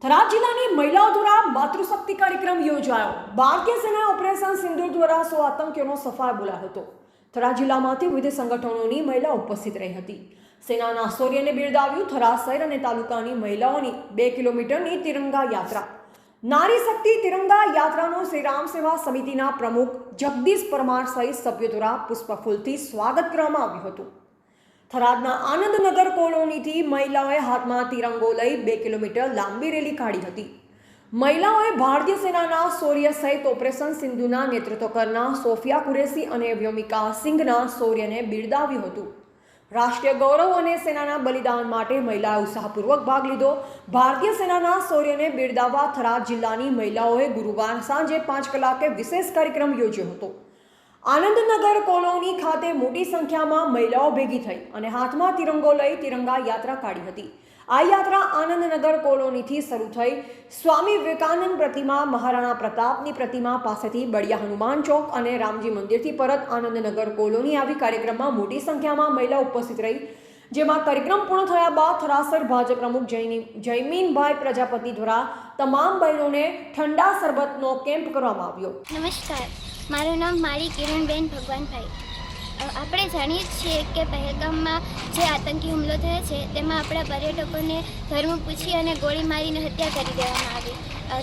થરાદ જિલ્લાની મહિલાઓ દ્વારા માતૃશક્તિ કાર્યક્રમ યોજાયો। ભારતીય સેના ઓપરેશન સિંદૂર દ્વારા 100 આતંકીઓનો સફાયો બોલાયો હતો। થરાદ જિલ્લામાંથી વિવિધ સંગઠનોની મહિલાઓ ઉપસ્થિત રહી હતી। સેનાના શૌર્યને બિરદાવ્યું। થરાદ શહેર અને તાલુકાની મહિલાઓની 2 કિલોમીટરની તિરંગા યાત્રા। નારી શક્તિ તિરંગા યાત્રાનું શ્રી રામ સેવા સમિતિના પ્રમુખ જગદીશ પરમાર સહિત સભ્યો દ્વારા પુષ્પફૂલથી સ્વાગત કરવામાં આવ્યું હતું। થરાદના આનંદનગર કોલોનીથી મહિલાઓએ હાથમાં તિરંગો લઈ 2 કિલોમીટર લાંબી રેલી કાઢી હતી। મહિલાઓએ ભારતીય સેનાના શૌર્ય સહિત ઓપરેશન સિંધુના નેતૃત્વ કરનાર સોફિયા કુરેશી અને વ્યોમિકા સિંઘના શૌર્યને બિરદાવ્યું હતું। રાષ્ટ્રીય ગૌરવ અને સેનાના બલિદાન માટે મહિલાઓએ ઉત્સાહપૂર્વક ભાગ લીધો। ભારતીય સેનાના શૌર્યને બિરદાવવા થરાદ જિલ્લાની મહિલાઓએ ગુરુવાર સાંજે 5 કલાકે વિશેષ કાર્યક્રમ યોજ્યો હતો। આનંદનગર કોલોની ખાતે મોટી સંખ્યામાં મહિલાઓ ભેગી થઈ અને હાથમાં તિરંગો લઈ તિરંગા યાત્રા કાઢી હતી। આ યાત્રા આનંદનગર કોલોનીથી શરૂ થઈ સ્વામી વિવેકાનંદ પ્રતિમા, મહારાણા પ્રતાપની પ્રતિમા પાસેથી બળિયા હનુમાન ચોક અને રામજી મંદિરથી પરત આનંદનગર કોલોની આવી। કાર્યક્રમમાં મોટી સંખ્યામાં મહિલાઓ ઉપસ્થિત રહી, જેમાં કાર્યક્રમ પૂર્ણ થયા બાદ થરાસર ભાજપ પ્રમુખ જયમીનભાઈ પ્રજાપતિ દ્વારા તમામ બહેનોને ઠંડા શરબતનો કેમ્પ કરવામાં આવ્યો। નમસ્કાર, મારું નામ મારી કિરણબેન ભગવાનભાઈ। આપણે જાણીએ છીએ કે પહેલગામમાં જે આતંકી હુમલો થયો છે તેમાં આપણા પર્યટકોને ધર્મ પૂછી અને ગોળી મારીને હત્યા કરી દેવામાં આવી।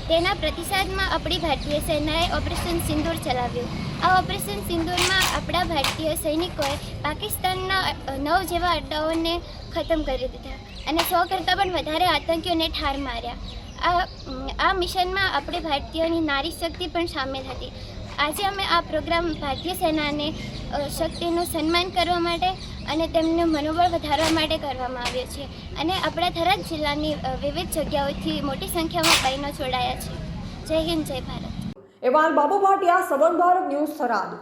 તેના પ્રતિસાદમાં આપણી ભારતીય સેનાએ ઓપરેશન સિંદૂર ચલાવ્યું। આ ઓપરેશન સિંદૂરમાં આપણા ભારતીય સૈનિકોએ પાકિસ્તાનના 9 જેવા અડ્ડાઓને ખતમ કરી દીધા અને 100 કરતાં પણ વધારે આતંકીઓને ઠાર માર્યા। આ મિશનમાં આપણે ભારતીયોની નારી શક્તિ પણ સામેલ હતી। આજે અમે આ પ્રોગ્રામ ભારતીય સેનાને શક્તિનું સન્માન કરવા માટે અને તેમનું મનોબળ વધારવા માટે કરવામાં આવ્યો છે અને આપણા થરાદ જિલ્લાની વિવિધ જગ્યાઓથી મોટી સંખ્યામાં બહેનો જોડાયા છે। જય હિન્દ, જય ભારત। એવાન બાબુ ભાટિયા, સંબંધ ભારત ન્યૂઝ, થરાદ।